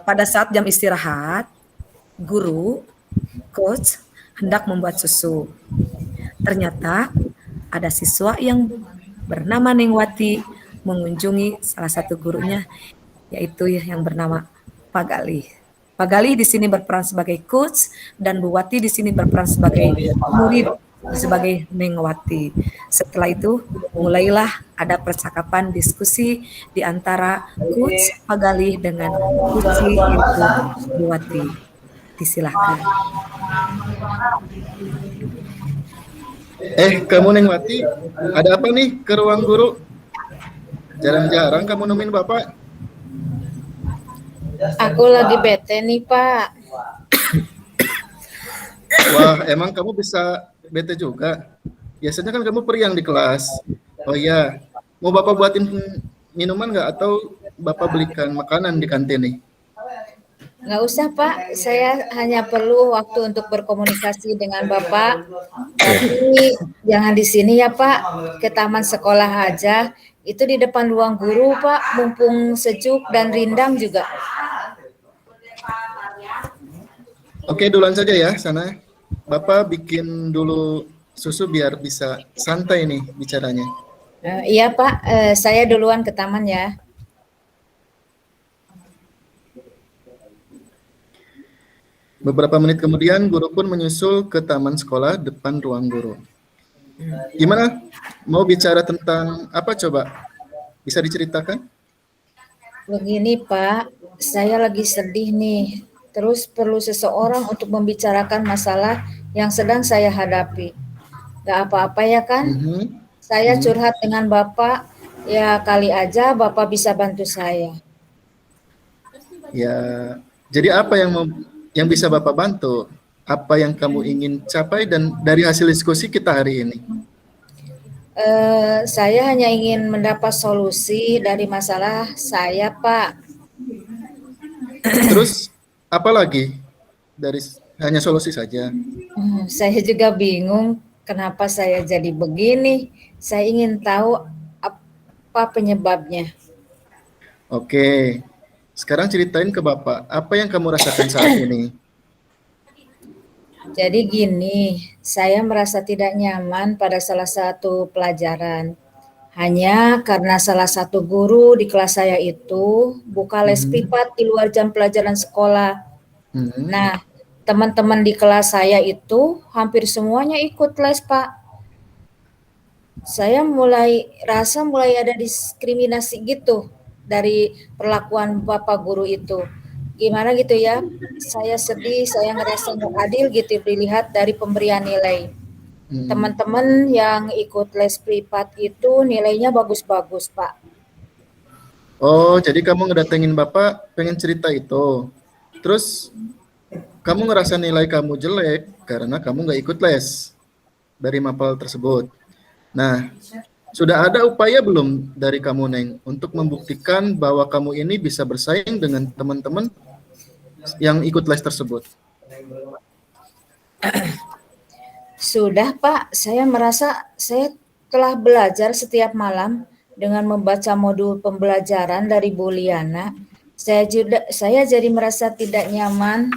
Pada saat jam istirahat, guru, coach, hendak membuat susu. Ternyata ada siswa yang bernama Nengwati mengunjungi salah satu gurunya, yaitu yang bernama Pak Galih. Pak Galih di sini berperan sebagai coach dan Bu Wati di sini berperan sebagai murid, sebagai Nengwati. Setelah itu mulailah ada percakapan diskusi di antara coach Pak Galih dengan coach yaitu Bu Wati. Disilahkan. Kamu Nengwati, ada apa nih ke ruang guru? Jarang-jarang kamu nemuin Bapak. Aku lagi bete nih, Pak. Wah, emang kamu bisa bete juga? Biasanya kan kamu periang di kelas. Oh iya, mau Bapak buatin minuman nggak atau Bapak belikan makanan di kantin nih? Nggak usah, Pak. Saya hanya perlu waktu untuk berkomunikasi dengan Bapak. Tapi jangan di sini ya, Pak. Ke taman sekolah aja. Itu di depan ruang guru, Pak. Mumpung sejuk dan rindang juga. Oke, duluan saja ya sana. Bapak bikin dulu susu biar bisa santai nih bicaranya. Iya, Pak. Saya duluan ke taman ya. Beberapa menit kemudian, guru pun menyusul ke taman sekolah depan ruang guru. Gimana? Mau bicara tentang apa coba? Bisa diceritakan? Begini, Pak. Saya lagi sedih nih. Terus perlu seseorang untuk membicarakan masalah yang sedang saya hadapi. Gak apa-apa ya kan? Saya curhat dengan Bapak. Ya kali aja Bapak bisa bantu saya. Ya, jadi apa yang bisa Bapak bantu? Apa yang kamu ingin capai dan dari hasil diskusi kita hari ini? Saya hanya ingin mendapat solusi dari masalah saya, Pak. Terus apa lagi? Dari hanya solusi saja? Saya juga bingung kenapa saya jadi begini. Saya ingin tahu apa penyebabnya. Oke, sekarang ceritain ke Bapak, apa yang kamu rasakan saat ini? Jadi gini, saya merasa tidak nyaman pada salah satu pelajaran. Hanya karena salah satu guru di kelas saya itu buka les privat di luar jam pelajaran sekolah. Nah, teman-teman di kelas saya itu hampir semuanya ikut les, Pak. Saya mulai ada diskriminasi gitu dari perlakuan Bapak guru itu. Gimana gitu ya, saya sedih, saya ngerasa nggak adil gitu dilihat dari pemberian nilai. Teman-teman yang ikut les privat itu nilainya bagus-bagus, Pak. Oh, jadi kamu ngedatengin Bapak pengen cerita itu. Terus kamu ngerasa nilai kamu jelek karena kamu nggak ikut les dari mapel tersebut. Nah, sudah ada upaya belum dari kamu, Neng, untuk membuktikan bahwa kamu ini bisa bersaing dengan teman-teman yang ikut les tersebut? Sudah, Pak. Saya merasa saya telah belajar setiap malam dengan membaca modul pembelajaran dari Bu Liana. Saya jadi merasa tidak nyaman.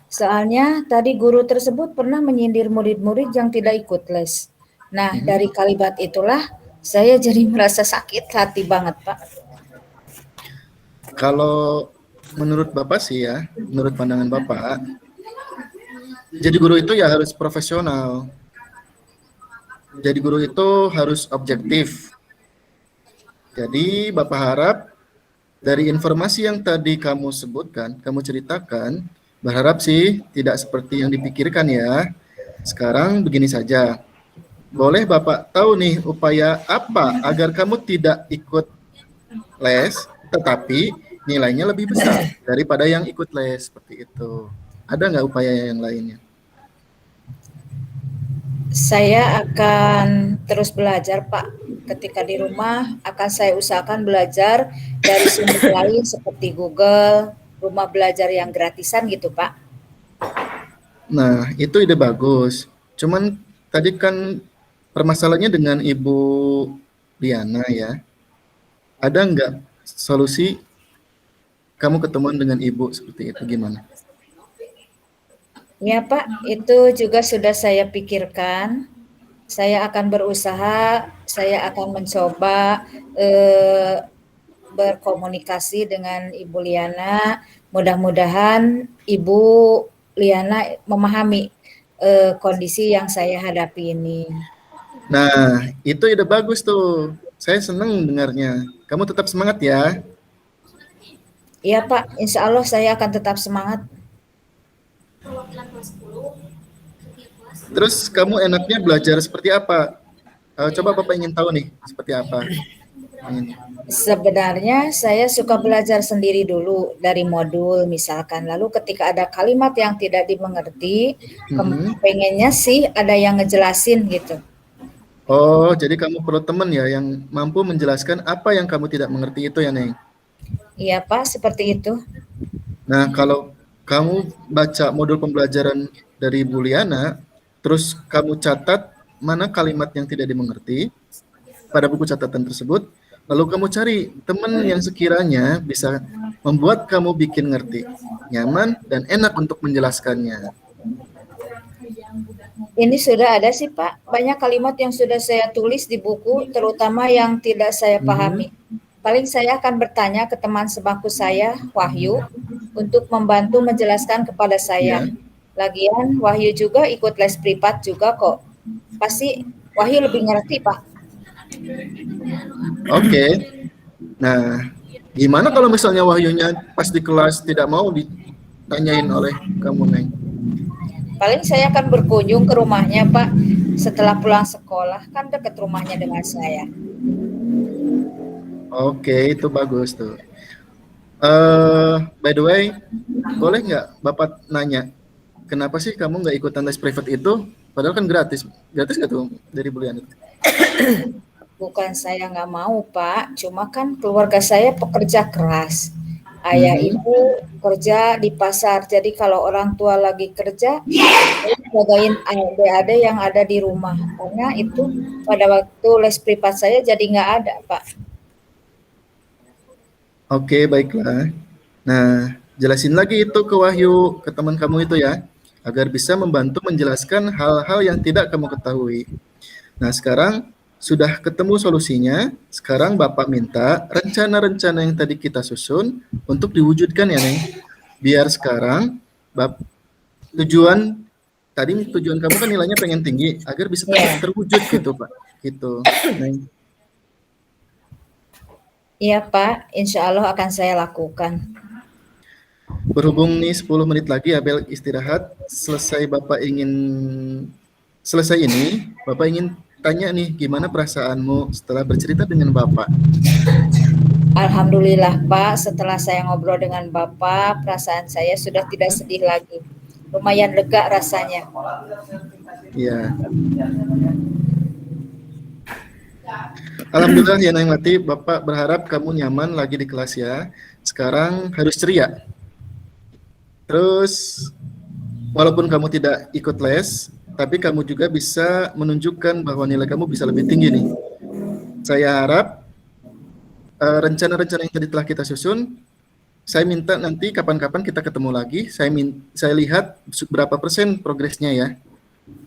Soalnya tadi guru tersebut pernah menyindir murid-murid yang tidak ikut les. Nah, dari kalimat itulah saya jadi merasa sakit hati banget, Pak. Kalau menurut Bapak sih ya, menurut pandangan Bapak, jadi guru itu ya harus profesional. Jadi guru itu harus objektif. Jadi Bapak harap dari informasi yang tadi kamu sebutkan, kamu ceritakan, berharap sih tidak seperti yang dipikirkan ya. Sekarang begini saja. Boleh Bapak tahu nih upaya apa agar kamu tidak ikut les, tetapi nilainya lebih besar daripada yang ikut les, seperti itu. Ada nggak upaya yang lainnya? Saya akan terus belajar, Pak. Ketika di rumah akan saya usahakan belajar dari sumber lain seperti Google, rumah belajar yang gratisan gitu, Pak. Nah, itu ide bagus. Cuman tadi kan permasalahannya dengan Ibu Liana ya. Ada nggak solusi kamu ketemuan dengan ibu seperti itu gimana? Ya Pak, itu juga sudah saya pikirkan. Saya akan berusaha, saya akan mencoba berkomunikasi dengan Ibu Liana. Mudah-mudahan Ibu Liana memahami kondisi yang saya hadapi ini. Nah, itu ide bagus tuh. Saya senang dengarnya. Kamu tetap semangat ya. Iya Pak, insya Allah saya akan tetap semangat. Terus kamu enaknya belajar seperti apa? Coba Bapak ingin tahu nih, seperti apa? Sebenarnya saya suka belajar sendiri dulu dari modul misalkan. Lalu ketika ada kalimat yang tidak dimengerti, pengennya sih ada yang ngejelasin gitu. Oh, jadi kamu perlu teman ya yang mampu menjelaskan apa yang kamu tidak mengerti itu ya, Neng? Iya Pak, seperti itu. Nah, kalau kamu baca modul pembelajaran dari Bu Liana, terus kamu catat mana kalimat yang tidak dimengerti pada buku catatan tersebut, lalu kamu cari teman yang sekiranya bisa membuat kamu bikin ngerti, nyaman, dan enak untuk menjelaskannya. Ini sudah ada sih Pak, banyak kalimat yang sudah saya tulis di buku, terutama yang tidak saya pahami. Paling saya akan bertanya ke teman sebangku saya, Wahyu, untuk membantu menjelaskan kepada saya. Lagian Wahyu juga ikut les privat juga kok. Pasti Wahyu lebih ngerti Pak. Oke. Nah, gimana kalau misalnya Wahyunya pas di kelas tidak mau ditanyain oleh kamu, Neng? Paling saya akan berkunjung ke rumahnya Pak setelah pulang sekolah, kan dekat rumahnya dengan saya. Oke, itu bagus tuh. By the way, boleh nggak Bapak nanya, kenapa sih kamu nggak ikutan les privat itu? Padahal kan gratis. Gratis nggak tuh dari bulan itu? Bukan saya nggak mau Pak, cuma kan keluarga saya pekerja keras. Ayah ibu kerja di pasar, jadi kalau orang tua lagi kerja, saya jagain adik-adik yang ada di rumah. Karena itu pada waktu les privat saya jadi nggak ada Pak. Oke, baiklah. Nah, jelasin lagi itu ke Wahyu, ke teman kamu itu ya, agar bisa membantu menjelaskan hal-hal yang tidak kamu ketahui. Nah, sekarang sudah ketemu solusinya, sekarang Bapak minta rencana-rencana yang tadi kita susun untuk diwujudkan ya, Neng. Biar sekarang tujuan kamu kan nilainya pengen tinggi, agar bisa terwujud gitu, Pak. Gitu, Neng. Iya Pak, insya Allah akan saya lakukan. Berhubung nih 10 menit lagi Abel istirahat, selesai ini, Bapak ingin tanya nih, gimana perasaanmu setelah bercerita dengan Bapak? Alhamdulillah Pak, setelah saya ngobrol dengan Bapak, perasaan saya sudah tidak sedih lagi. Lumayan lega rasanya. Iya. Alhamdulillah ya Neng Lati, Bapak berharap kamu nyaman lagi di kelas ya. Sekarang harus ceria. Terus, walaupun kamu tidak ikut les, tapi kamu juga bisa menunjukkan bahwa nilai kamu bisa lebih tinggi nih. Saya harap rencana-rencana yang tadi telah kita susun, saya minta nanti kapan-kapan kita ketemu lagi, saya lihat berapa persen progresnya ya.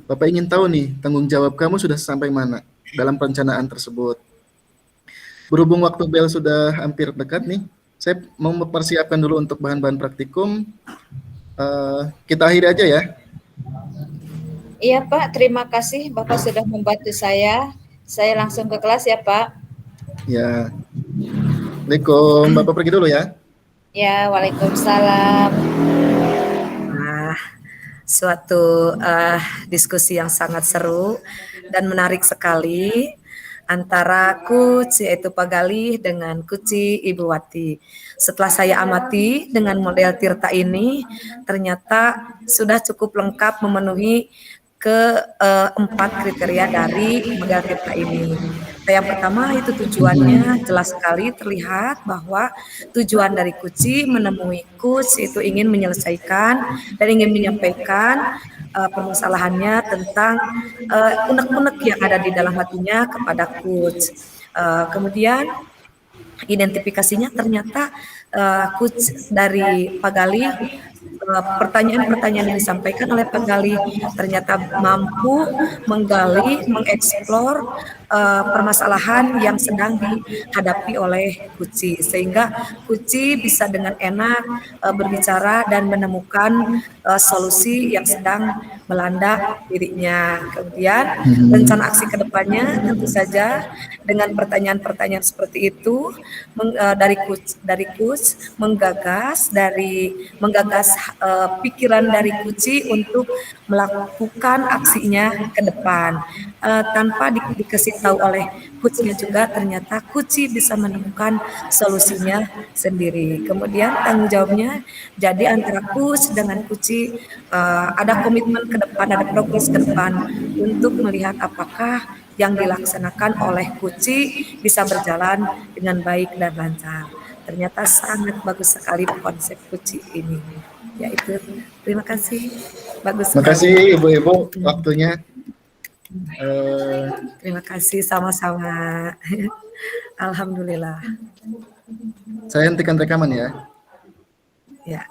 Bapak ingin tahu nih, tanggung jawab kamu sudah sampai mana dalam perencanaan tersebut. Berhubung waktu bel sudah hampir dekat nih, saya mau mempersiapkan dulu untuk bahan-bahan praktikum. Kita akhiri aja ya. Iya Pak, terima kasih Bapak sudah membantu saya. Saya langsung ke kelas ya Pak. Ya. Assalamualaikum. Bapak pergi dulu ya. Ya, waalaikumsalam. Nah, suatu diskusi yang sangat seru dan menarik sekali antara Coach yaitu Pak Galih dengan Kuci Ibu Wati. Setelah saya amati dengan model Tirta ini, ternyata sudah cukup lengkap memenuhi keempat kriteria dari model Tirta ini. Yang pertama itu tujuannya jelas sekali terlihat bahwa tujuan dari Kuci menemui Coach itu ingin menyelesaikan dan ingin menyampaikan permasalahannya tentang unek-unek yang ada di dalam hatinya kepada Coach. Kemudian identifikasinya ternyata coach dari Pak Galih, pertanyaan-pertanyaan yang disampaikan oleh Pak Galih ternyata mampu menggali, mengeksplor permasalahan yang sedang dihadapi oleh Kuci, sehingga Kuci bisa dengan enak berbicara dan menemukan solusi yang sedang melanda dirinya. Kemudian rencana aksi kedepannya tentu saja dengan pertanyaan-pertanyaan seperti itu dari coach menggagas pikiran dari Kuci untuk melakukan aksinya ke depan. Tanpa dikasih tahu oleh coachnya juga, ternyata Kuci bisa menemukan solusinya sendiri. Kemudian tanggung jawabnya jadi antara coach dengan Kuci, ada komitmen ke depan, ada progres ke depan untuk melihat apakah yang dilaksanakan oleh Kuci bisa berjalan dengan baik dan lancar. Ternyata sangat bagus sekali konsep Kuci ini. Ya itu, terima kasih. Bagus Terima kasih sekali. Ibu-ibu waktunya. Terima kasih sama-sama. Alhamdulillah. Saya hentikan rekaman ya. Ya.